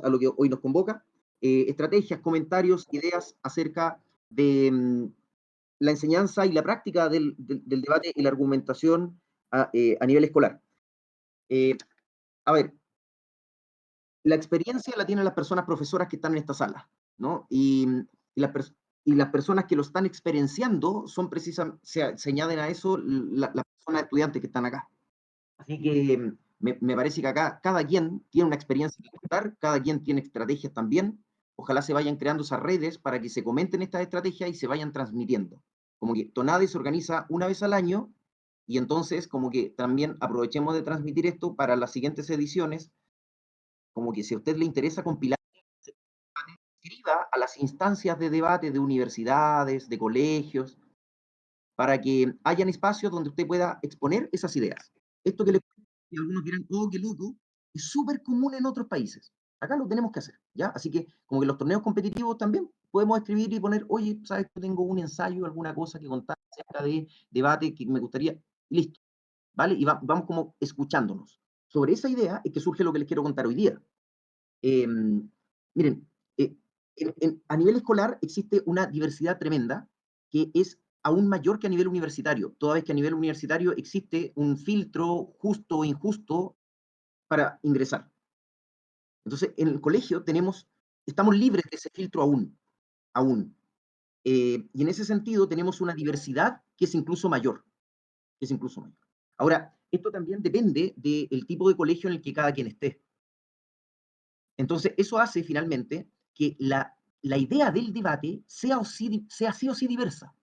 a lo que hoy nos convoca, estrategias, comentarios, ideas acerca de la enseñanza y la práctica del debate y la argumentación a nivel escolar. Eh, a ver, la experiencia la tienen las personas profesoras que están en esta sala, ¿no? Y y las personas que lo están experienciando son precisamente, se añaden a eso las personas estudiantes que están acá. Así que me parece que acá cada quien tiene una experiencia que contar, cada quien tiene estrategias también. Ojalá se vayan creando esas redes para que se comenten estas estrategias y se vayan transmitiendo. Como que Tonade se organiza una vez al año y entonces como que también aprovechemos de transmitir esto para las siguientes ediciones, como que si a usted le interesa compilar, escriba a las instancias de debate de universidades, de colegios, para que hayan espacios donde usted pueda exponer esas ideas. Esto que le y algunos dirán, oh, qué loco, es súper común en otros países. Acá lo tenemos que hacer, ¿ya? Así que, como que los torneos competitivos también podemos escribir y poner, oye, ¿sabes? Yo tengo un ensayo, alguna cosa que contar acerca de debate que me gustaría, listo, ¿vale? Y vamos como escuchándonos. Sobre esa idea es que surge lo que les quiero contar hoy día. Miren, eh, a nivel escolar existe una diversidad tremenda que es aún mayor que a nivel universitario, toda vez que a nivel universitario existe un filtro justo o injusto para ingresar. Entonces, en el colegio estamos libres de ese filtro aún. Y en ese sentido tenemos una diversidad que es incluso mayor, que es incluso mayor. Ahora, esto también depende del tipo de colegio en el que cada quien esté. Entonces, eso hace finalmente que la idea del debate sea sí o sí diversa,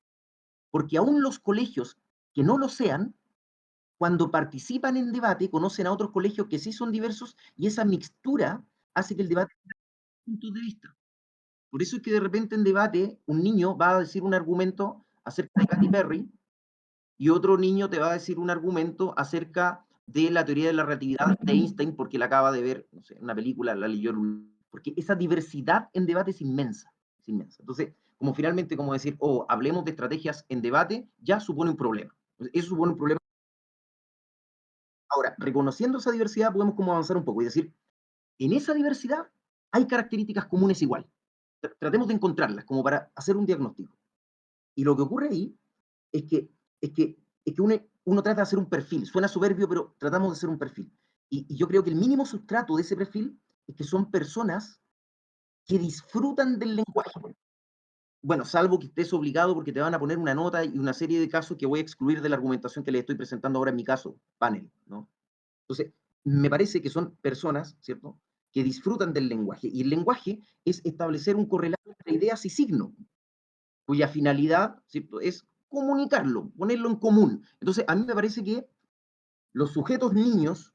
porque aún los colegios que no lo sean, cuando participan en debate, conocen a otros colegios que sí son diversos y esa mixtura hace que el debate tenga puntos de vista. Por eso es que de repente en debate un niño va a decir un argumento acerca de Katy Perry y otro niño te va a decir un argumento acerca de la teoría de la relatividad de Einstein porque la acaba de ver, no sé, una película, la leyó, porque esa diversidad en debate es inmensa, es inmensa. Entonces, como finalmente, como decir, oh, hablemos de estrategias en debate, ya supone un problema. Eso supone un problema. Ahora, reconociendo esa diversidad, podemos como avanzar un poco y decir, en esa diversidad hay características comunes igual. Tratemos de encontrarlas como para hacer un diagnóstico. Y lo que ocurre ahí es que, es que, es que uno trata de hacer un perfil. Suena soberbio, pero tratamos de hacer un perfil. Y yo creo que el mínimo sustrato de ese perfil es que son personas que disfrutan del lenguaje. Bueno, salvo que estés obligado porque te van a poner una nota y una serie de casos que voy a excluir de la argumentación que les estoy presentando ahora en mi caso, panel, ¿no? Entonces, me parece que son personas, ¿cierto?, que disfrutan del lenguaje. Y el lenguaje es establecer un correlato entre ideas y signos, cuya finalidad, ¿cierto?, es comunicarlo, ponerlo en común. Entonces, a mí me parece que los sujetos niños,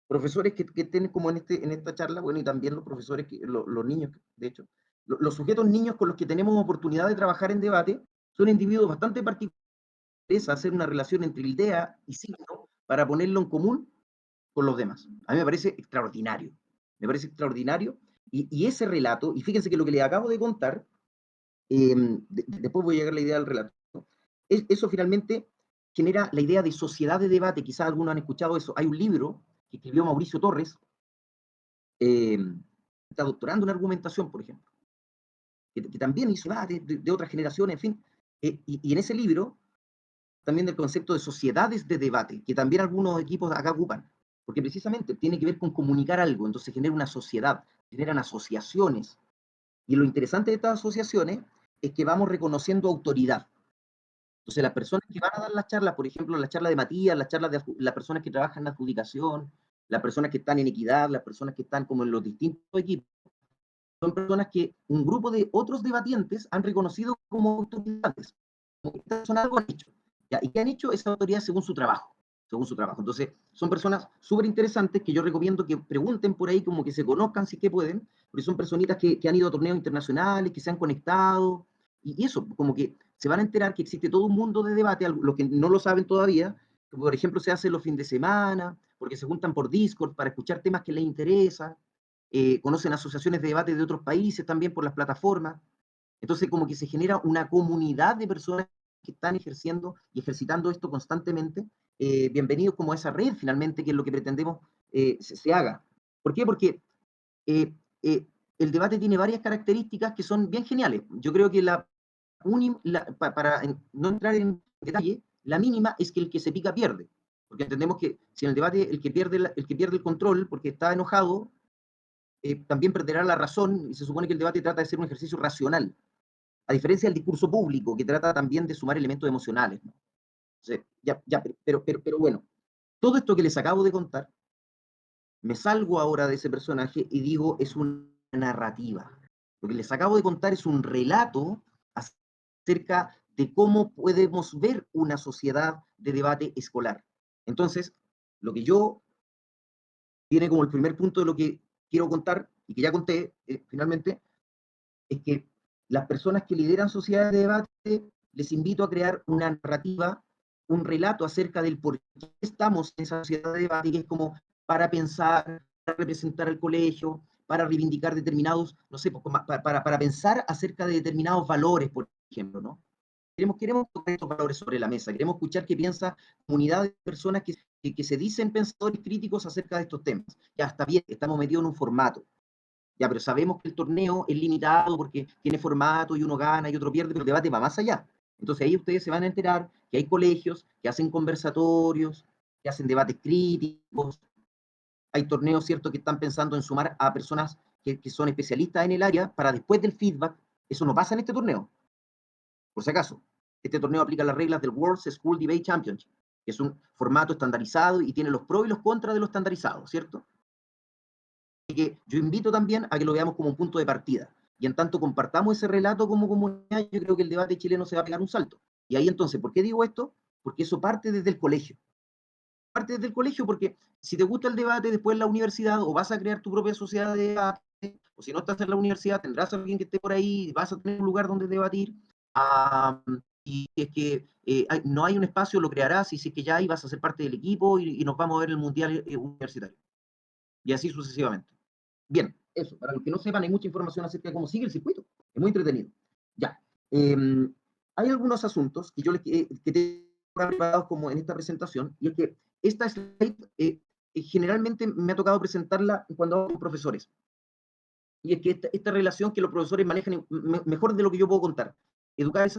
profesores que estén como en esta charla, bueno, y también los profesores, los niños, de hecho, los sujetos niños con los que tenemos oportunidad de trabajar en debate, son individuos bastante particulares a hacer una relación entre idea y signo para ponerlo en común con los demás. A mí me parece extraordinario, me parece extraordinario. Y ese relato, y fíjense que lo que les acabo de contar, después voy a llegar a la idea del relato, eso finalmente genera la idea de sociedad de debate, quizás algunos han escuchado eso. Hay un libro que escribió Mauricio Torres, eh, está doctorando en argumentación, por ejemplo, que también hizo de otras generaciones, en fin, y en ese libro también del concepto de sociedades de debate, que también algunos equipos acá ocupan, porque precisamente tiene que ver con comunicar algo, entonces genera una sociedad, generan asociaciones, y lo interesante de estas asociaciones es que vamos reconociendo autoridad. Entonces, las personas que van a dar las charlas, por ejemplo, la charla de Matías, las charlas de las personas que trabajan en adjudicación, las personas que están en equidad, las personas que están como en los distintos equipos, son personas que un grupo de otros debatientes han reconocido como autoridades, como que estas personas algo han hecho. ¿Ya? ¿Y qué han hecho? Esa autoridad según su trabajo. Según su trabajo. Entonces, son personas súper interesantes que yo recomiendo que pregunten por ahí, como que se conozcan si que pueden, porque son personitas que han ido a torneos internacionales, que se han conectado, y eso, como que se van a enterar que existe todo un mundo de debate, los que no lo saben todavía, que por ejemplo se hace los fines de semana, porque se juntan por Discord para escuchar temas que les interesan, conocen asociaciones de debate de otros países también por las plataformas. Entonces, como que se genera una comunidad de personas que están ejerciendo y ejercitando esto constantemente. Bienvenidos como a esa red, finalmente, que es lo que pretendemos se haga. ¿Por qué? Porque eh, el debate tiene varias características que son bien geniales. Yo creo que para no entrar en detalle, la mínima es que el que se pica pierde. Porque entendemos que si en el debate el que pierde el control porque está enojado, también perderá la razón, y se supone que el debate trata de ser un ejercicio racional, a diferencia del discurso público, que trata también de sumar elementos emocionales, ¿no? Entonces, pero bueno, todo esto que les acabo de contar, me salgo ahora de ese personaje y digo, es una narrativa. Lo que les acabo de contar es un relato acerca de cómo podemos ver una sociedad de debate escolar. Entonces, lo que yo tiene como el primer punto de lo que quiero contar y que ya conté finalmente, es que las personas que lideran sociedades de debate, les invito a crear una narrativa, un relato acerca del por qué estamos en esa sociedad de debate, que es como para pensar, para representar al colegio, para reivindicar determinados, no sé, para pensar acerca de determinados valores, por ejemplo, ¿no? Queremos tocar estos valores sobre la mesa, queremos escuchar qué piensa comunidad de personas que se dicen pensadores críticos acerca de estos temas. Ya está bien, estamos metidos en un formato, ya, pero sabemos que el torneo es limitado porque tiene formato y uno gana y otro pierde, pero el debate va más allá. Entonces ahí ustedes se van a enterar que hay colegios que hacen conversatorios, que hacen debates críticos, hay torneos, ¿cierto?, que están pensando en sumar a personas que son especialistas en el área para después del feedback. Eso no pasa en este torneo, por si acaso. Este torneo aplica las reglas del World School Debate Championship, que es un formato estandarizado y tiene los pros y los contras de lo estandarizado, ¿cierto? Que yo invito también a que lo veamos como un punto de partida. Y en tanto compartamos ese relato como comunidad, yo creo que el debate chileno se va a pegar un salto. Y ahí entonces, ¿por qué digo esto? Porque eso parte desde el colegio. Parte desde el colegio porque si te gusta el debate después en la universidad o vas a crear tu propia sociedad de debate, o si no estás en la universidad tendrás a alguien que esté por ahí, vas a tener un lugar donde debatir. Y si es que no hay un espacio, lo crearás, y si es que ya hay, vas a ser parte del equipo y nos vamos a ver en el mundial universitario. Y así sucesivamente. Bien, eso, para los que no sepan, hay mucha información acerca de cómo sigue el circuito. Es muy entretenido. Ya. Eh, Hay algunos asuntos que yo les que tengo preparados como en esta presentación, y es que esta slide generalmente me ha tocado presentarla cuando hablo con profesores. Y es que esta relación que los profesores manejan mejor de lo que yo puedo contar. Educar es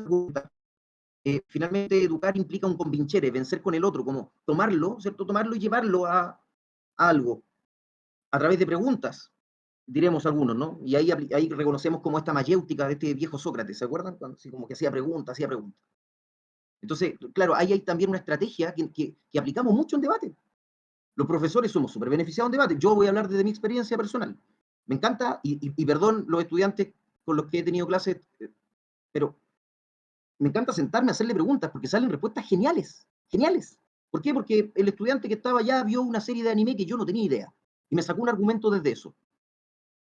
finalmente educar implica un convinchere, vencer con el otro, como tomarlo, ¿cierto? Tomarlo y llevarlo a algo a través de preguntas, diremos algunos, ¿no? Y ahí reconocemos como esta mayéutica de este viejo Sócrates, ¿se acuerdan? Cuando, así como que hacía preguntas, hacía preguntas. Entonces, claro, ahí hay también una estrategia que aplicamos mucho en debate. Los profesores somos súper beneficiados en debate. Yo voy a hablar desde mi experiencia personal. Me encanta, y perdón los estudiantes con los que he tenido clases, pero me encanta sentarme a hacerle preguntas porque salen respuestas geniales, geniales. ¿Por qué? Porque el estudiante que estaba allá vio una serie de anime que yo no tenía idea y me sacó un argumento desde eso.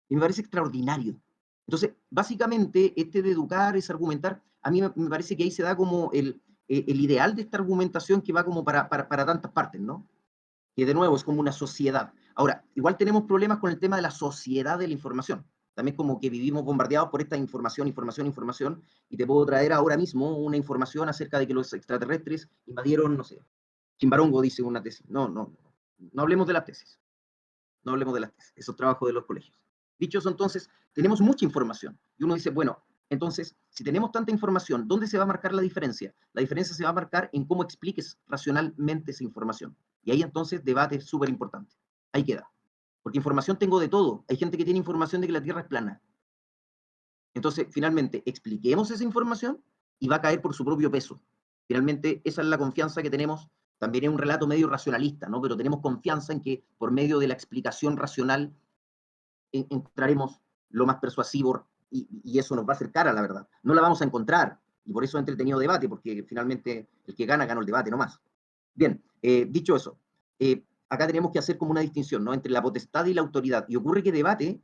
Y me parece extraordinario. Entonces, básicamente, este de educar es argumentar, a mí me parece que ahí se da como el ideal de esta argumentación que va como para tantas partes, ¿no? Que de nuevo es como una sociedad. Ahora, igual tenemos problemas con el tema de la sociedad de la información. También como que vivimos bombardeados por esta información, información, información, y te puedo traer ahora mismo una información acerca de que los extraterrestres invadieron, no sé, Chimbarongo dice una tesis. No hablemos de las tesis. No hablemos de las tesis. Esos trabajos de los colegios. Dicho eso, entonces, tenemos mucha información. Y uno dice, bueno, entonces, si tenemos tanta información, ¿dónde se va a marcar la diferencia? La diferencia se va a marcar en cómo expliques racionalmente esa información. Y ahí entonces debate es súper importante. Ahí queda. Porque información tengo de todo. Hay gente que tiene información de que la Tierra es plana. Entonces, finalmente, expliquemos esa información y va a caer por su propio peso. Finalmente, esa es la confianza que tenemos. También es un relato medio racionalista, ¿no? Pero tenemos confianza en que por medio de la explicación racional encontraremos lo más persuasivo y eso nos va a acercar a la verdad. No la vamos a encontrar, y por eso es entretenido debate, porque finalmente el que gana, gana el debate, no más. Bien, dicho eso, acá tenemos que hacer como una distinción, ¿no?, entre la potestad y la autoridad. Y ocurre que debate,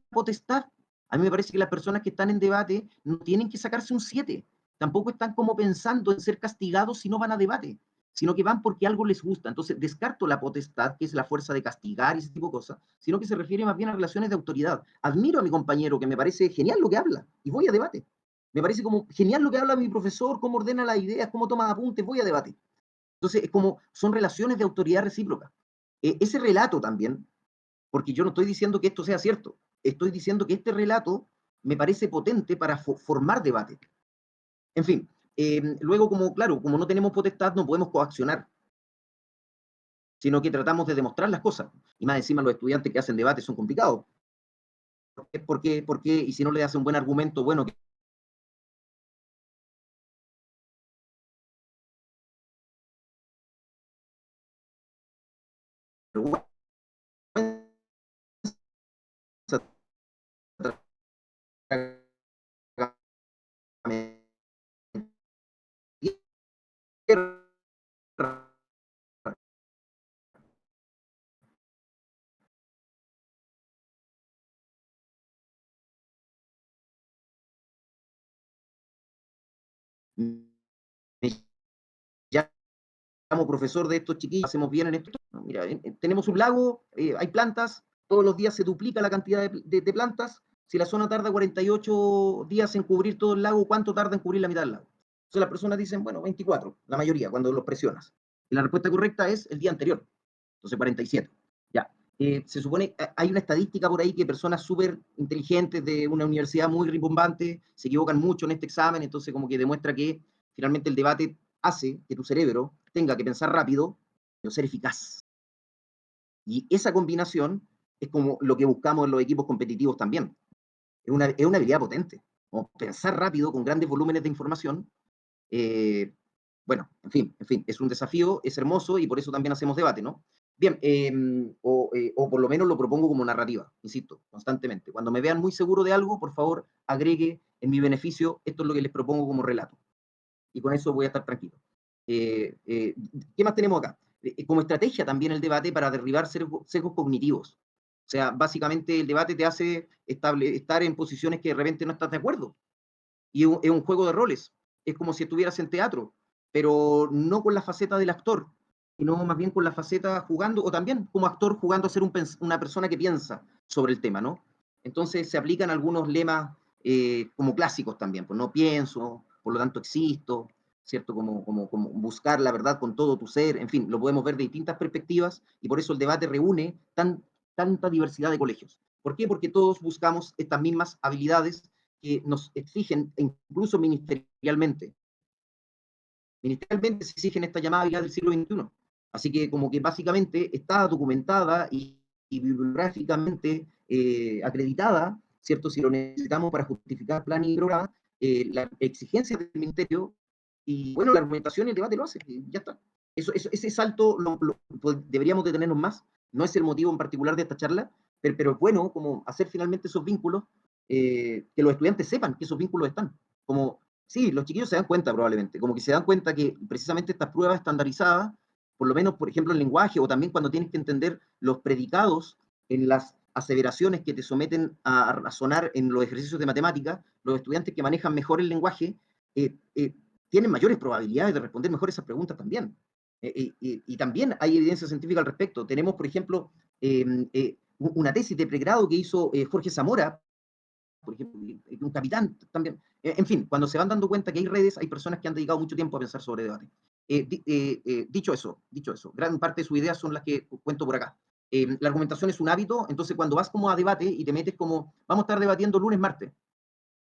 potestad. A mí me parece que las personas que están en debate no tienen que sacarse un 7. Tampoco están como pensando en ser castigados si no van a debate, sino que van porque algo les gusta. Entonces, descarto la potestad, que es la fuerza de castigar y ese tipo de cosas, sino que se refiere más bien a relaciones de autoridad. Admiro a mi compañero, que me parece genial lo que habla, y voy a debate. Me parece como genial lo que habla mi profesor, cómo ordena las ideas, cómo toma apuntes, voy a debate. Entonces, es como, son relaciones de autoridad recíproca. Ese relato también, porque yo no estoy diciendo que esto sea cierto, estoy diciendo que este relato me parece potente para formar debate. En fin, luego como, claro, como no tenemos potestad, no podemos coaccionar, sino que tratamos de demostrar las cosas. Y más encima los estudiantes que hacen debate son complicados. ¿Por qué? Y si no le hace un buen argumento, bueno, que me llamo profesor de estos chiquillos, hacemos bien en esto. No, mira, tenemos un lago, hay plantas, todos los días se duplica la cantidad de plantas. Si la zona tarda 48 días en cubrir todo el lago, ¿cuánto tarda en cubrir la mitad del lago? Entonces las personas dicen, bueno, 24, la mayoría, cuando los presionas. Y la respuesta correcta es el día anterior, entonces 47. Ya. Se supone, hay una estadística por ahí que personas súper inteligentes de una universidad muy rimbombante se equivocan mucho en este examen, entonces como que demuestra que finalmente el debate hace que tu cerebro tenga que pensar rápido, pero ser eficaz. Y esa combinación es como lo que buscamos en los equipos competitivos también. Es una habilidad potente. Como pensar rápido con grandes volúmenes de información. eh, bueno, en fin, es un desafío, es hermoso y por eso también hacemos debate, ¿no? Bien, o por lo menos lo propongo como narrativa, insisto, constantemente. Cuando me vean muy seguro de algo, por favor, agregue en mi beneficio, esto es lo que les propongo como relato. Y con eso voy a estar tranquilo. ¿Qué más tenemos acá? Como estrategia también el debate para derribar sesgos cognitivos. O sea, básicamente el debate te hace estar en posiciones que de repente no estás de acuerdo. Y es un juego de roles. Es como si estuvieras en teatro, pero no con la faceta del actor, sino más bien con la faceta jugando, o también como actor jugando a ser una persona que piensa sobre el tema, ¿no? Entonces se aplican algunos lemas como clásicos también, pues no pienso, por lo tanto existo, ¿cierto? Como buscar la verdad con todo tu ser, en fin, lo podemos ver de distintas perspectivas y por eso el debate reúne tanta diversidad de colegios. ¿Por qué? Porque todos buscamos estas mismas habilidades que nos exigen, incluso ministerialmente. Ministerialmente se exigen esta llamada habilidad del siglo XXI. Así que como que básicamente está documentada y bibliográficamente acreditada, ¿cierto? Si lo necesitamos para justificar plan y programa, la exigencia del ministerio y bueno, la argumentación y el debate lo hace, y ya está. Ese salto deberíamos detenernos más, no es el motivo en particular de esta charla, pero es bueno como hacer finalmente esos vínculos, que los estudiantes sepan que esos vínculos están. Como, sí, los chiquillos se dan cuenta probablemente, como que se dan cuenta que precisamente estas pruebas estandarizadas, por lo menos, por ejemplo, en lenguaje, o también cuando tienes que entender los predicados en las aseveraciones que te someten a razonar en los ejercicios de matemática, los estudiantes que manejan mejor el lenguaje eh, eh, tienen mayores probabilidades de responder mejor esas preguntas también. Y también hay evidencia científica al respecto. Tenemos, por ejemplo, una tesis de pregrado que hizo Jorge Zamora, por ejemplo, un capitán también. En fin, cuando se van dando cuenta que hay redes, hay personas que han dedicado mucho tiempo a pensar sobre debate. Dicho eso, gran parte de sus ideas son las que cuento por acá. La argumentación es un hábito, entonces cuando vas como a debate y te metes como, vamos a estar debatiendo lunes, martes,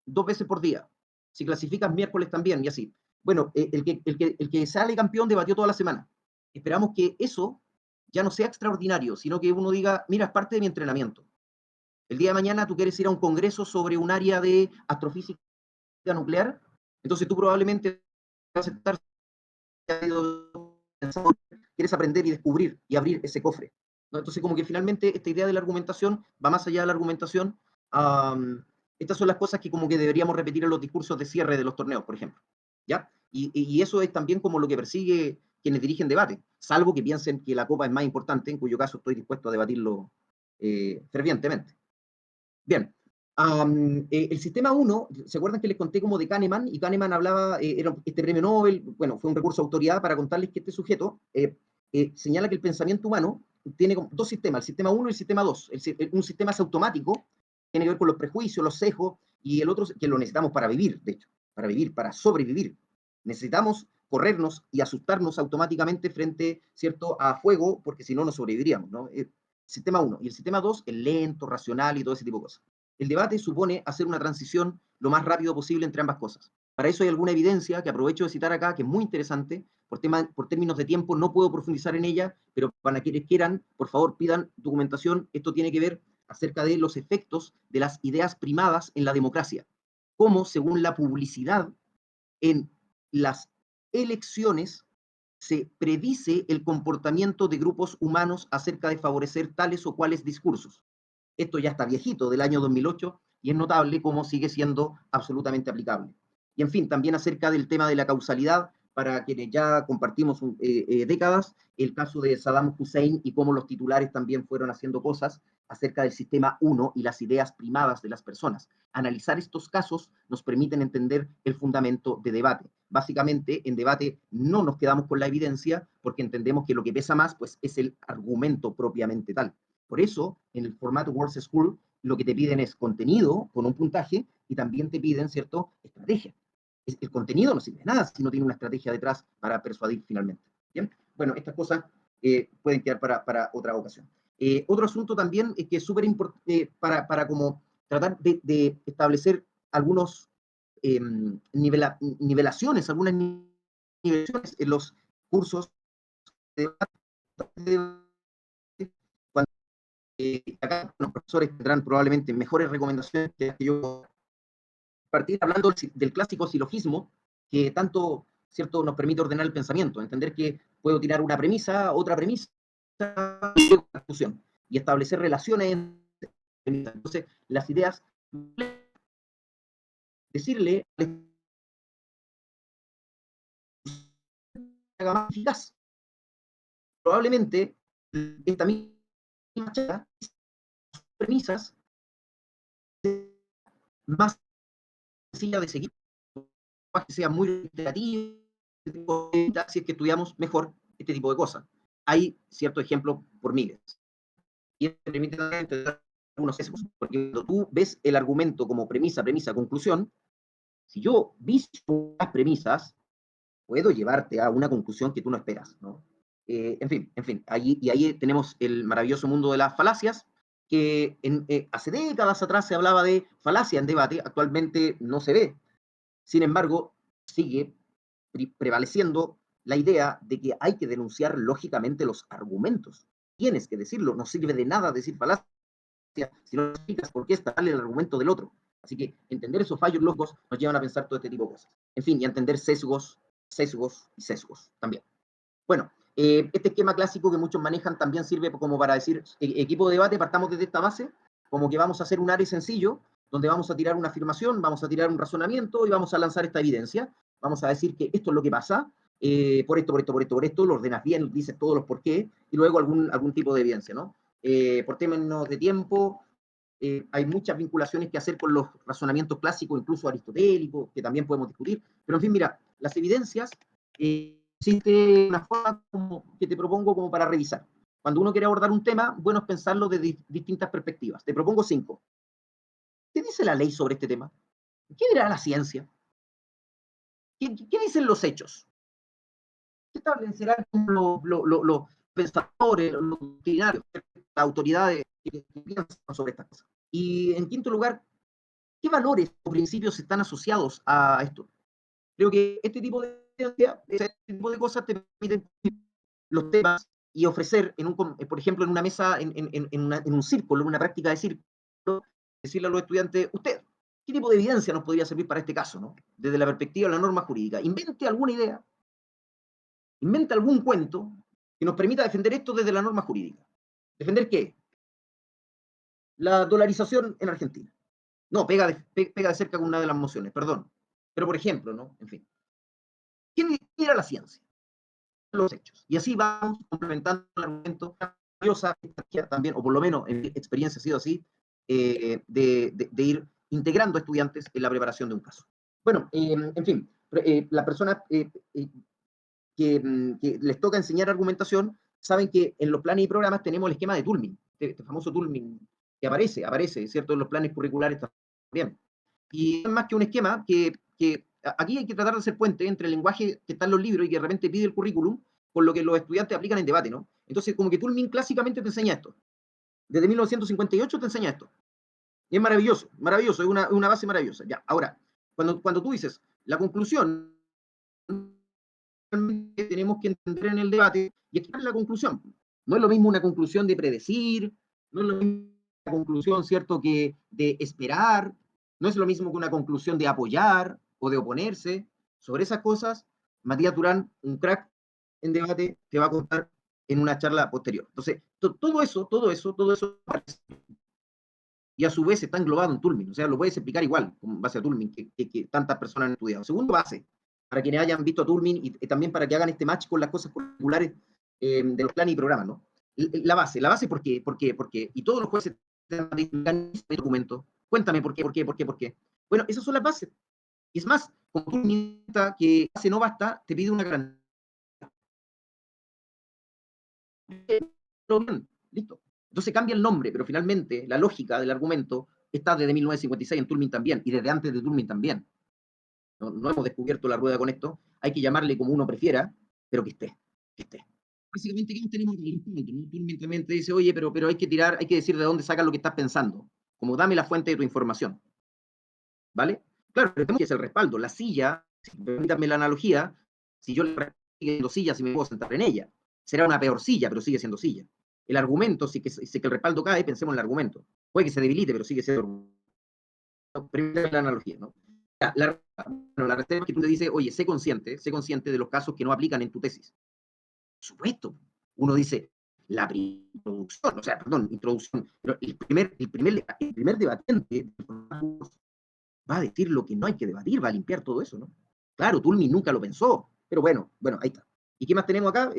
2 veces por día. Si clasificas miércoles también y así. Bueno, el que sale campeón debatió toda la semana. Esperamos que eso ya no sea extraordinario, sino que uno diga, mira, es parte de mi entrenamiento. El día de mañana tú quieres ir a un congreso sobre un área de astrofísica nuclear, entonces tú probablemente vas a estar pensando, quieres aprender y descubrir y abrir ese cofre, ¿no? Entonces como que finalmente esta idea de la argumentación va más allá de la argumentación. Um, Estas son las cosas que como que deberíamos repetir en los discursos de cierre de los torneos, por ejemplo, ¿ya? Y eso es también como lo que persigue quienes dirigen debate, salvo que piensen que la copa es más importante, en cuyo caso estoy dispuesto a debatirlo fervientemente. Bien, el sistema 1, ¿se acuerdan que les conté como de Kahneman? Y Kahneman hablaba, era este premio Nobel, bueno, fue un recurso de autoridad para contarles que este sujeto señala que el pensamiento humano tiene dos sistemas, el sistema 1 y el sistema 2. Un sistema es automático, tiene que ver con los prejuicios, los sesgos, y el otro que lo necesitamos para vivir, de hecho, para vivir, para sobrevivir. Necesitamos corrernos y asustarnos automáticamente frente, ¿cierto?, a fuego, porque si no, no sobreviviríamos, ¿no? Sistema 1. Y el sistema 2 es lento, racional y todo ese tipo de cosas. El debate supone hacer una transición lo más rápido posible entre ambas cosas. Para eso hay alguna evidencia que aprovecho de citar acá, que es muy interesante. Por términos de tiempo no puedo profundizar en ella, pero para quienes quieran, por favor, pidan documentación. Esto tiene que ver acerca de los efectos de las ideas primadas en la democracia. Cómo, según la publicidad, en las elecciones se predice el comportamiento de grupos humanos acerca de favorecer tales o cuales discursos. Esto ya está viejito, del año 2008, y es notable cómo sigue siendo absolutamente aplicable. Y en fin, también acerca del tema de la causalidad, para quienes ya compartimos décadas, el caso de Saddam Hussein y cómo los titulares también fueron haciendo cosas acerca del sistema 1 y las ideas primadas de las personas. Analizar estos casos nos permiten entender el fundamento de debate. Básicamente, en debate no nos quedamos con la evidencia porque entendemos que lo que pesa más pues, es el argumento propiamente tal. Por eso, en el formato World School, lo que te piden es contenido con un puntaje y también te piden, ¿cierto?, estrategia. El contenido no sirve de nada si no tiene una estrategia detrás para persuadir finalmente. ¿Bien? Bueno, estas cosas pueden quedar para otra ocasión. Otro asunto también es que es súper importante para como tratar de establecer algunos nivelaciones, algunas nivelaciones en los cursos de cuando acá los profesores tendrán probablemente mejores recomendaciones que las que yo partir hablando del clásico silogismo que tanto cierto nos permite ordenar el pensamiento, entender que puedo tirar una premisa, otra premisa, y una discusión, y establecer relaciones entre premisas. Entonces, las ideas, decirle haga más eficaz. Probablemente esta misma charla, premisas más sencilla de seguir, que sea muy creativo, si es que estudiamos mejor este tipo de cosas. Hay ciertos ejemplos por miles. Y esto permite entender algunos sesgos, porque cuando tú ves el argumento como premisa, premisa, conclusión, si yo visto las premisas, puedo llevarte a una conclusión que tú no esperas, ¿no? Ahí tenemos el maravilloso mundo de las falacias, que hace décadas atrás se hablaba de falacia en debate, actualmente no se ve. Sin embargo, sigue prevaleciendo la idea de que hay que denunciar lógicamente los argumentos. Tienes que decirlo, no sirve de nada decir falacia si no explicas por qué está mal el argumento del otro. Así que entender esos fallos lógicos nos llevan a pensar todo este tipo de cosas. En fin, y a entender sesgos, sesgos y sesgos también. Bueno, este esquema clásico que muchos manejan también sirve como para decir, equipo de debate, partamos desde esta base, como que vamos a hacer un área sencillo, donde vamos a tirar una afirmación, vamos a tirar un razonamiento y vamos a lanzar esta evidencia. Vamos a decir que esto es lo que pasa, por esto, por esto, por esto, por esto, lo ordenas bien, dices todos los por qué, y luego algún tipo de evidencia, ¿no? Por términos de tiempo, hay muchas vinculaciones que hacer con los razonamientos clásicos, incluso aristotélicos, que también podemos discutir. Pero en fin, mira, las evidencias, existe una forma que te propongo como para revisar. Cuando uno quiere abordar un tema, bueno es pensarlo desde distintas perspectivas. Te propongo 5. ¿Qué dice la ley sobre este tema? ¿Qué dirá la ciencia? ¿Qué dicen los hechos? ¿Qué establecerán los pensadores, los doctrinarios, las autoridades que piensan sobre estas cosas? Y en quinto lugar, ¿qué valores o principios están asociados a esto? Creo que este tipo de cosas te permiten los temas y ofrecer, por ejemplo, en una mesa, en un círculo, en una práctica de círculo, decirle a los estudiantes, usted, ¿qué tipo de evidencia nos podría servir para este caso, ¿no? Desde la perspectiva de la norma jurídica. Invente alguna idea, invente algún cuento que nos permita defender esto desde la norma jurídica. ¿Defender qué? La dolarización en Argentina. No, pega de cerca con una de las mociones, perdón. Pero por ejemplo, ¿no? En fin. ¿Quién era la ciencia? Los hechos. Y así vamos complementando el argumento. También, o por lo menos en mi experiencia ha sido así, de ir integrando a estudiantes en la preparación de un caso. Bueno, en fin, las personas que les toca enseñar argumentación saben que en los planes y programas tenemos el esquema de Toulmin, este famoso Toulmin que aparece, ¿cierto? En los planes curriculares también. Y es más que un esquema que aquí hay que tratar de hacer puente entre el lenguaje que está en los libros y que de repente pide el currículum con lo que los estudiantes aplican en debate, ¿no? Entonces, como que Toulmin clásicamente te enseña esto. Desde 1958 te enseña esto. Y es maravilloso, maravilloso, es una base maravillosa. Ya, ahora, cuando tú dices la conclusión, que tenemos que entender en el debate, y es la conclusión. No es lo mismo una conclusión de predecir, no es lo mismo una conclusión, ¿cierto?, que de esperar, no es lo mismo que una conclusión de apoyar o de oponerse. Sobre esas cosas, Matías Durán, un crack en debate, te va a contar en una charla posterior. Entonces, todo eso y a su vez está englobado en Toulmin, o sea, lo puedes explicar igual con base a Toulmin que tantas personas han estudiado. Segundo, base, para quienes hayan visto a Toulmin y también para que hagan este match con las cosas curriculares de los planes y programas, ¿no? La base, ¿por qué? ¿Por qué? ¿Por qué? Y todos los jueces dan documento. Cuéntame por qué. Bueno, esas son las bases. Y es más, como Toulmin que base no basta, te pide una gran... Listo. Entonces cambia el nombre, pero finalmente la lógica del argumento está desde 1956 en Toulmin también, y desde antes de Toulmin también. No hemos descubierto la rueda con esto, hay que llamarle como uno prefiera, pero que esté, que esté. Básicamente, ¿qué tenemos el respaldo? ¿No? Toulmin también te dice, oye, pero hay que tirar, hay que decir de dónde sacas lo que estás pensando. Como dame la fuente de tu información. ¿Vale? Claro, pero tenemos que es el respaldo. La silla, si permítanme la analogía, si yo le siendo silla, si me puedo sentar en ella, será una peor silla, pero sigue siendo silla. El argumento, si que el respaldo cae, pensemos en el argumento. Puede que se debilite, pero sigue siendo primero la analogía, ¿no? La reserva que tú te dices, oye, sé consciente de los casos que no aplican en tu tesis. Por supuesto. Uno dice, la introducción, o sea, perdón, introducción, pero el primer debatiente va a decir lo que no hay que debatir, va a limpiar todo eso, ¿no? Claro, Tulmi nunca lo pensó, pero bueno, ahí está. ¿Y qué más tenemos acá?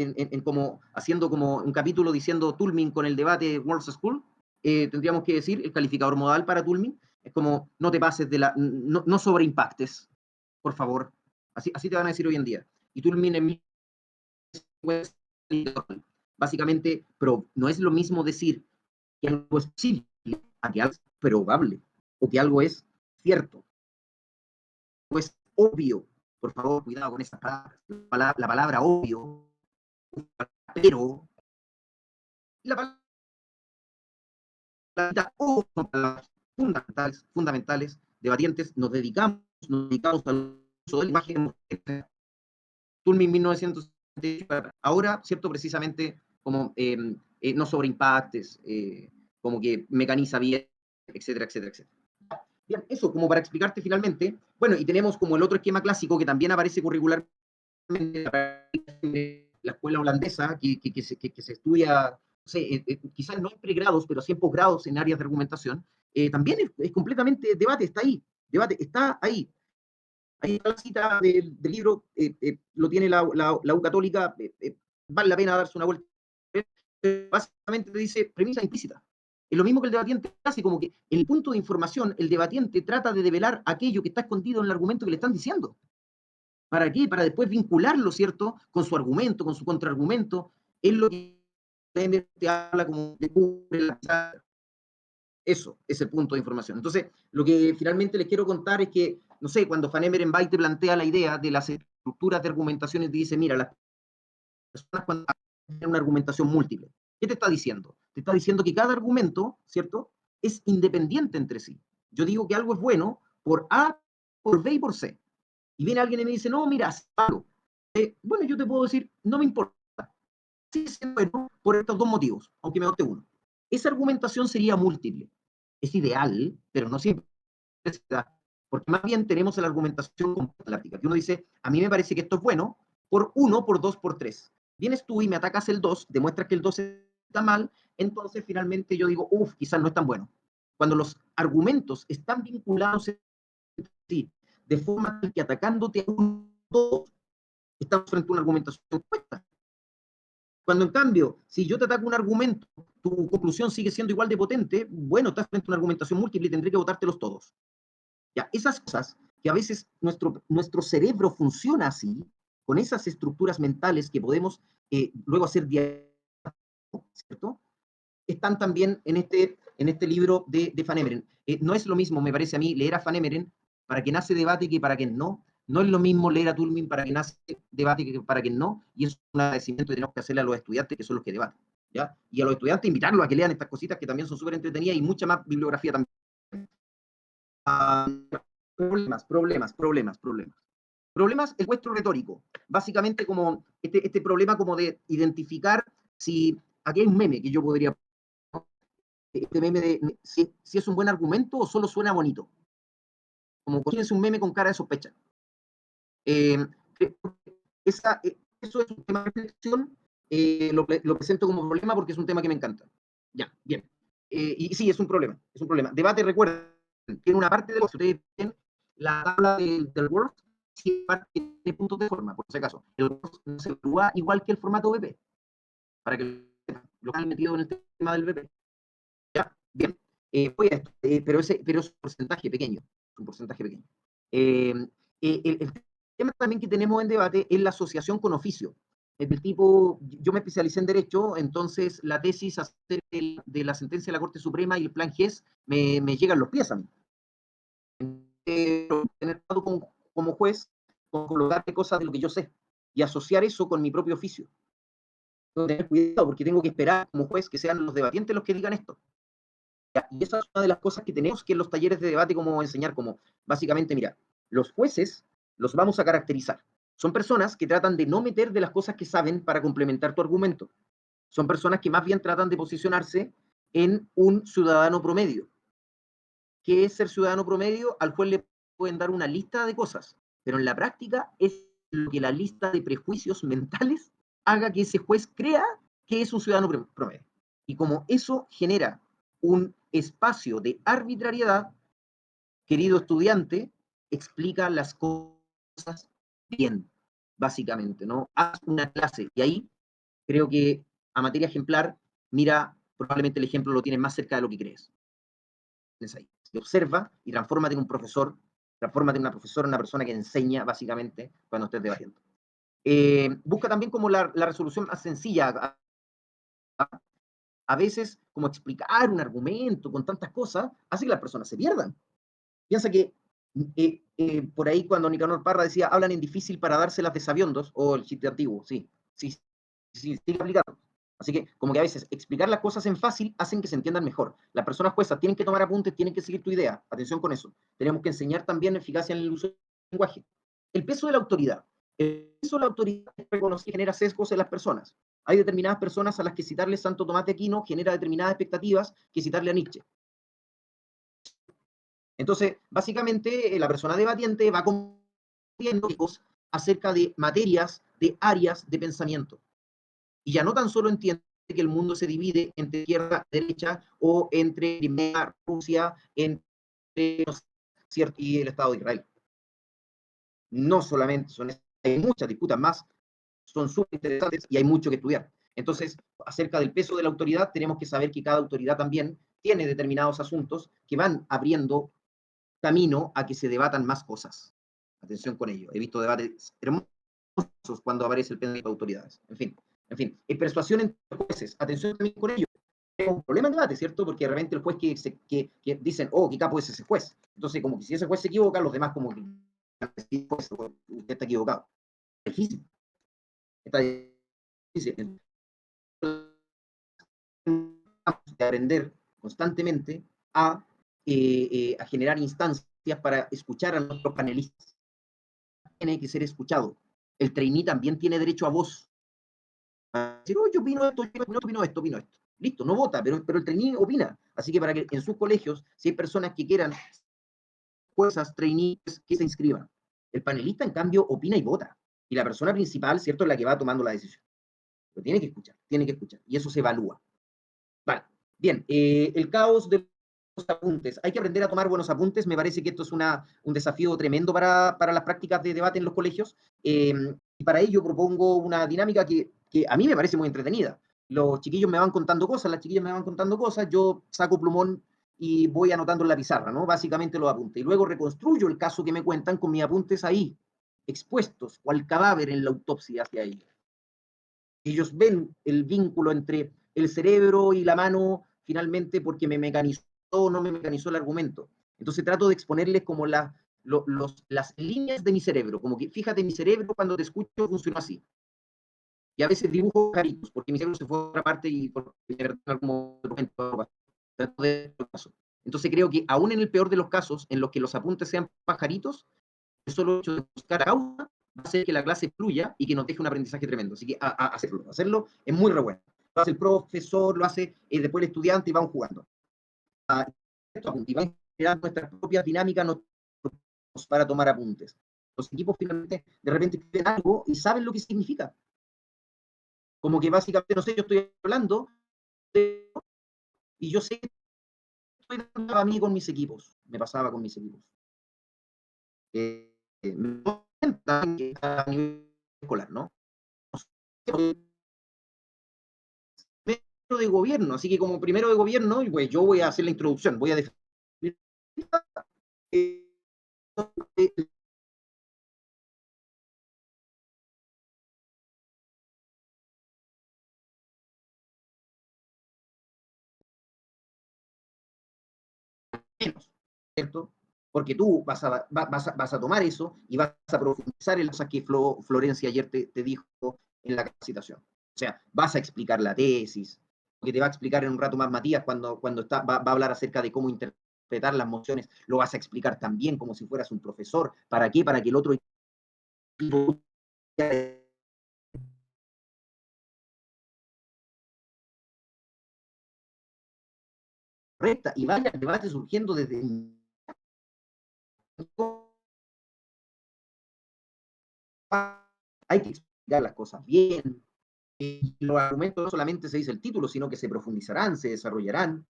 Como haciendo como un capítulo diciendo Tulmin con el debate World School, tendríamos que decir el calificador modal para Tulmin es como no te pases de la, no sobreimpactes, por favor. Así te van a decir hoy en día. Y Tulmin en básicamente, pero no es lo mismo decir que algo es posible a que algo es probable o que algo es cierto pues obvio, por favor, cuidado con esa palabra, la palabra obvio, pero, la palabra o son palabras fundamentales, debatientes, nos dedicamos al uso de la imagen. Tulmin 1970, ahora, ¿cierto? Precisamente como no sobreimpactes, como que mecaniza bien, etcétera, etcétera, etcétera. Bien, eso como para explicarte finalmente. Bueno, y tenemos como el otro esquema clásico que también aparece curricularmente la escuela holandesa, que se estudia, no sé, quizás no en pregrados, pero sí en posgrados en áreas de argumentación, también es completamente debate, está ahí, debate, está ahí. Ahí está la cita del libro, lo tiene la U Católica, vale la pena darse una vuelta. Básicamente te dice premisa implícita. Es lo mismo que el debatiente hace, como que en el punto de información, el debatiente trata de develar aquello que está escondido en el argumento que le están diciendo. ¿Para qué? Para después vincularlo, ¿cierto? Con su argumento, con su contraargumento. Es lo que te habla como de eso es el punto de información. Entonces, lo que finalmente les quiero contar es que, no sé, cuando Van Emmerenbijk te plantea la idea de las estructuras de argumentación, te dice, mira, las personas cuando tienen una argumentación múltiple, ¿qué te está diciendo? Te está diciendo que cada argumento, ¿cierto?, es independiente entre sí. Yo digo que algo es bueno por A, por B y por C. Y viene alguien y me dice, no, mira, algo. Bueno, yo te puedo decir, no me importa. Sí, es bueno por estos dos motivos, aunque me guste uno. Esa argumentación sería múltiple. Es ideal, pero no siempre se da. Porque más bien tenemos la argumentación completa, que uno dice, a mí me parece que esto es bueno, por uno, por dos, por tres. Vienes tú y me atacas el 2, demuestras que el 2 está mal, entonces finalmente yo digo, uff, quizás no es tan bueno. Cuando los argumentos están vinculados entre sí, de forma que atacándote a uno, dos, estamos frente a una argumentación opuesta. Cuando en cambio, si yo te ataco un argumento, tu conclusión sigue siendo igual de potente, bueno, estás frente a una argumentación múltiple y tendré que votártelos todos. Ya, esas cosas que a veces nuestro cerebro funciona así, con esas estructuras mentales que podemos luego hacer ¿cierto? Están también en este libro de Van Emeren. No es lo mismo, me parece a mí, leer a Van Emeren para quien hace debate que para quien no. No es lo mismo leer a Tulmin para quien hace debate que para quien no. Y es un agradecimiento que tenemos que hacerle a los estudiantes que son los que debaten. ¿ya? Y a los estudiantes invitarlos a que lean estas cositas que también son súper entretenidas y mucha más bibliografía también. Problemas. Problemas, el vuestro retórico. Básicamente como este problema como de identificar si, aquí hay un meme que yo podría, este meme de si es un buen argumento o solo suena bonito. Como tienes un meme con cara de sospecha. Eh, eso es un tema de reflexión, lo presento como problema porque es un tema que me encanta. Ya, bien. Y sí, es un problema, es un problema. Debate, recuerden, tiene una parte de los, ustedes tienen la tabla del Word, sí, tiene puntos de forma, por si acaso. El Word no se evalúa igual que el formato BP, para que lo han metido en el tema del BP. Ya, bien. Voy a esto, pero es un porcentaje pequeño, es un porcentaje pequeño. Eh, el tema también que tenemos en debate es la asociación con oficio. Del tipo, yo me especialicé en Derecho, entonces la tesis acerca de la sentencia de la Corte Suprema y el plan GES me llegan los pies a mí. Tener como juez, con colocarle cosas de lo que yo sé y asociar eso con mi propio oficio. Tengo que tener cuidado porque tengo que esperar como juez que sean los debatientes los que digan esto. Y esa es una de las cosas que tenemos que en los talleres de debate como enseñar, como básicamente, mira, los jueces los vamos a caracterizar. Son personas que tratan de no meter de las cosas que saben para complementar tu argumento. Son personas que más bien tratan de posicionarse en un ciudadano promedio. ¿Qué es ser ciudadano promedio? Al cual le pueden dar una lista de cosas, pero en la práctica es lo que la lista de prejuicios mentales haga que ese juez crea que es un ciudadano promedio. Y como eso genera un espacio de arbitrariedad, querido estudiante, explica las cosas bien, básicamente, ¿no? Haz una clase y ahí creo que a materia ejemplar, mira, probablemente el ejemplo lo tienes más cerca de lo que crees. Es ahí. Y observa y transfórmate en un profesor, transfórmate en una profesora, una persona que enseña, básicamente, cuando estés debatiendo. Busca también como la resolución más sencilla. A veces, como explicar un argumento con tantas cosas, hace que las personas se pierdan. Piensa que por ahí cuando Nicanor Parra decía, hablan en difícil para dárselas de sabiondos, o el chiste antiguo, sí, sigue aplicando. Así que, como que a veces explicar las cosas en fácil hacen que se entiendan mejor. Las personas juezas tienen que tomar apuntes, tienen que seguir tu idea. Atención con eso. Tenemos que enseñar también eficacia en el uso del lenguaje. El peso de la autoridad. El peso de la autoridad es reconocido y genera sesgos en las personas. Hay determinadas personas a las que citarle Santo Tomás de Aquino genera determinadas expectativas que citarle a Nietzsche. Entonces, básicamente, la persona debatiente va compartiendo acerca de materias, de áreas de pensamiento. Y ya no tan solo entiende que el mundo se divide entre izquierda, derecha, o entre Crimea, Rusia, entre ¿cierto? Y el Estado de Israel. No solamente son hay muchas disputas más, son súper interesantes y hay mucho que estudiar. Entonces, acerca del peso de la autoridad, tenemos que saber que cada autoridad también tiene determinados asuntos que van abriendo camino a que se debatan más cosas. Atención con ello. He visto debates hermosos cuando aparece el pensamiento de autoridades. En fin. Persuasión entre jueces. Atención también con ello. Es un problema en debate, ¿cierto? Porque de repente el juez que dicen, oh, qué capo es ese juez. Entonces, como que si ese juez se equivoca, los demás como que usted está equivocado. Es difícil. Está difícil. De aprender constantemente a generar instancias para escuchar a nuestros panelistas. Tiene que ser escuchado. El trainee también tiene derecho a voz. A decir, oh, yo opino esto. Listo, no vota, pero el trainee opina. Así que para que en sus colegios, si hay personas que quieran juezas, trainees, que se inscriban. El panelista, en cambio, opina y vota. Y la persona principal, ¿cierto?, es la que va tomando la decisión. Pero tiene que escuchar. Y eso se evalúa. Vale. Bien, el caos de los apuntes. Hay que aprender a tomar buenos apuntes. Me parece que esto es un desafío tremendo para las prácticas de debate en los colegios. Y para ello propongo una dinámica que a mí me parece muy entretenida. Los chiquillos me van contando cosas, las chiquillas me van contando cosas, yo saco plumón y voy anotando en la pizarra, ¿no? Básicamente los apuntes. Y luego reconstruyo el caso que me cuentan con mis apuntes ahí, expuestos, cual cadáver en la autopsia hacia ellos. Ellos ven el vínculo entre el cerebro y la mano finalmente porque me mecanizó o no me mecanizó el argumento. Entonces trato de exponerles como las líneas de mi cerebro, como que fíjate, mi cerebro cuando te escucho funciona así. y a veces dibujo pajaritos, porque mi cerebro se fue a otra parte y por en algún momento. Entonces creo que aún en el peor de los casos, en los que los apuntes sean pajaritos, el solo hecho de buscar a causa va a hacer que la clase fluya y que nos deje un aprendizaje tremendo. Así que hacerlo es muy re bueno. Lo hace el profesor, lo hace después el estudiante y vamos jugando. Y vamos generando nuestras propias dinámicas para tomar apuntes. Los equipos finalmente de repente escriben algo y saben lo que significa. Como que básicamente, no sé, yo estoy hablando y yo sé que estoy dando a mí con mis equipos. Me pasaba con mis equipos. Me a nivel escolar, ¿no? Primero de gobierno, así que como primero de gobierno, pues yo voy a hacer la introducción, voy a definir menos, ¿cierto? Porque tú vas a tomar eso y vas a profundizar en las cosas que Florencia ayer te dijo en la capacitación. O sea, vas a explicar la tesis, que te va a explicar en un rato más Matías cuando va a hablar acerca de cómo interpretar las mociones, lo vas a explicar también como si fueras un profesor. ¿Para qué? Para que el otro equipo recta y vaya el debate surgiendo desde hay que explicar las cosas bien. Y los argumentos no solamente se dice el título, sino que se profundizarán, se desarrollarán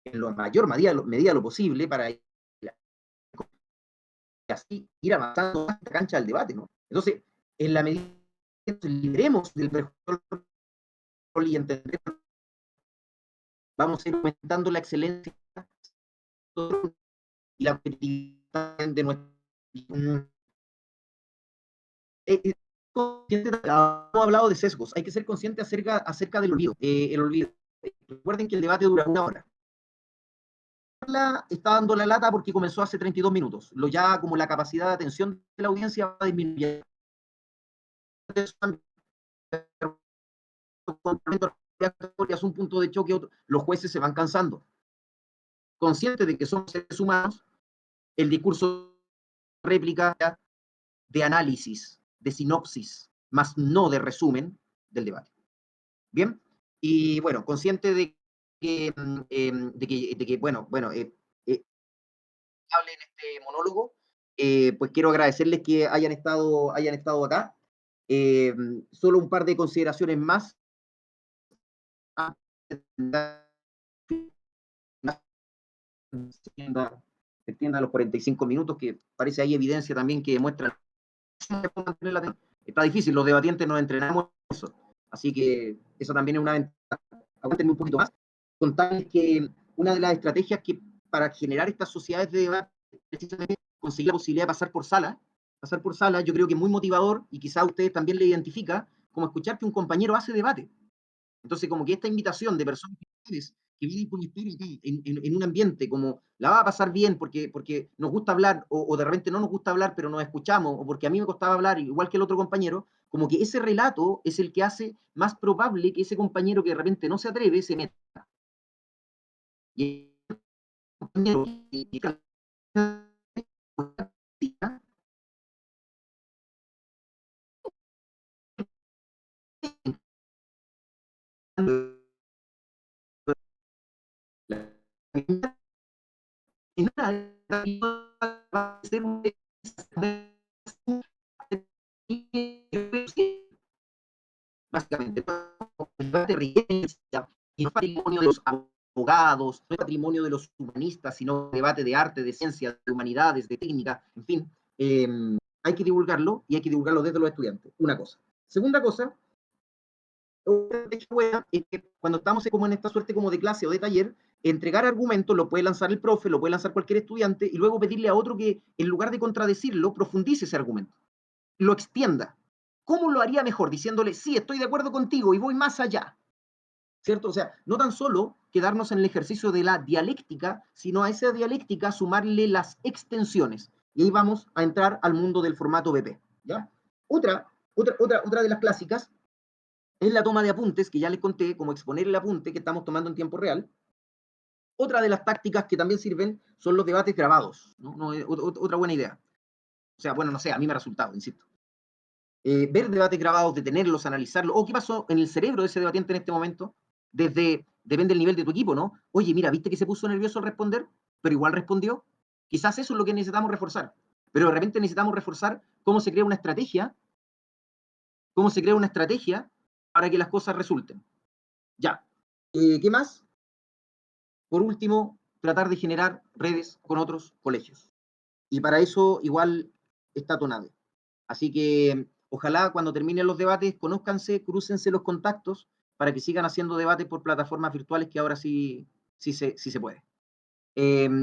en la mayor medida lo posible para así ir avanzando más la cancha del debate, ¿no? Entonces, en la medida que nos libremos del prejuicio y entender, vamos a ir aumentando la excelencia y la competitividad de nuestro. Hemos hablado de sesgos, hay que ser consciente acerca del olvido. El olvido. Recuerden que el debate dura 1 hora. Está dando la lata porque comenzó hace 32 minutos. Lo ya como la capacidad de atención de la audiencia va a disminuir. Es un punto de choque, los jueces se van cansando. Conscientes de que somos seres humanos, el discurso de réplica de análisis, de sinopsis, más no de resumen del debate. Bien, y bueno, consciente de que bueno, hable en este monólogo, pues quiero agradecerles que hayan estado acá. Eh, Solo un par de consideraciones más. Se extienda a los 45 minutos, que parece ahí evidencia también que demuestra. Está difícil, los debatientes nos entrenamos en eso. Así que eso también es una ventaja. Aguántenme un poquito más. Contarles que una de las estrategias que para generar estas sociedades de debate precisamente conseguir la posibilidad de pasar por sala, yo creo que es muy motivador y quizá a ustedes también le identifica como escuchar que un compañero hace debate. Entonces, como que esta invitación de personas que vienen con historia en un ambiente como la va a pasar bien porque nos gusta hablar o de repente no nos gusta hablar pero nos escuchamos o porque a mí me costaba hablar igual que el otro compañero, como que ese relato es el que hace más probable que ese compañero que de repente no se atreve se meta. Y el compañero básicamente, y no es patrimonio de los abogados, no es patrimonio de los humanistas, sino debate de arte, de ciencia, de humanidades, de técnica, en fin, hay que divulgarlo y hay que divulgarlo desde los estudiantes, una cosa. Segunda cosa, es que cuando estamos como en esta suerte como de clase o de taller, entregar argumentos lo puede lanzar el profe, lo puede lanzar cualquier estudiante y luego pedirle a otro que en lugar de contradecirlo, profundice ese argumento, lo extienda. ¿Cómo lo haría mejor? Diciéndole, sí, estoy de acuerdo contigo y voy más allá. ¿Cierto? O sea, no tan solo quedarnos en el ejercicio de la dialéctica, sino a esa dialéctica sumarle las extensiones. Y ahí vamos a entrar al mundo del formato BP. ¿Ya? Otra de las clásicas es la toma de apuntes, que ya les conté, como exponer el apunte que estamos tomando en tiempo real. Otra de las tácticas que también sirven son los debates grabados, ¿no? Otra buena idea. O sea, bueno, no sé, a mí me ha resultado, insisto. Ver debates grabados, detenerlos, analizarlos, o qué pasó en el cerebro de ese debatiente en este momento, depende del nivel de tu equipo, ¿no? Oye, mira, ¿viste que se puso nervioso al responder? Pero igual respondió. Quizás eso es lo que necesitamos reforzar. Pero de repente necesitamos reforzar cómo se crea una estrategia para que las cosas resulten. Ya. ¿Qué más? Por último, tratar de generar redes con otros colegios. Y para eso igual está Tonade. Así que ojalá cuando terminen los debates, conózcanse, crúcense los contactos para que sigan haciendo debates por plataformas virtuales que ahora sí se puede.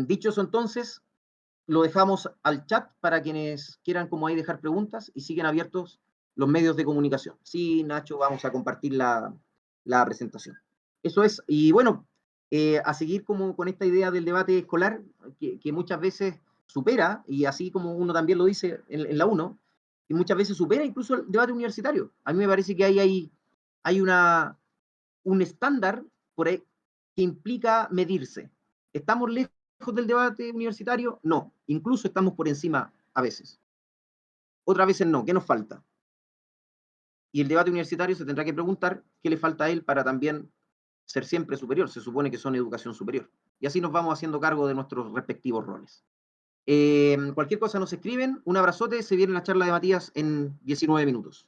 Dicho eso entonces, lo dejamos al chat para quienes quieran como ahí dejar preguntas y siguen abiertos los medios de comunicación. Sí, Nacho, vamos a compartir la presentación. Eso es, y bueno, a seguir como con esta idea del debate escolar, que muchas veces supera, y así como uno también lo dice en la UNO, y muchas veces supera incluso el debate universitario. A mí me parece que hay un estándar por ahí que implica medirse. ¿Estamos lejos del debate universitario? No, incluso estamos por encima a veces. Otras veces no, ¿qué nos falta? Y el debate universitario se tendrá que preguntar qué le falta a él para también ser siempre superior. Se supone que son educación superior. Y así nos vamos haciendo cargo de nuestros respectivos roles. Cualquier cosa nos escriben. Un abrazote. Se viene la charla de Matías en 19 minutos.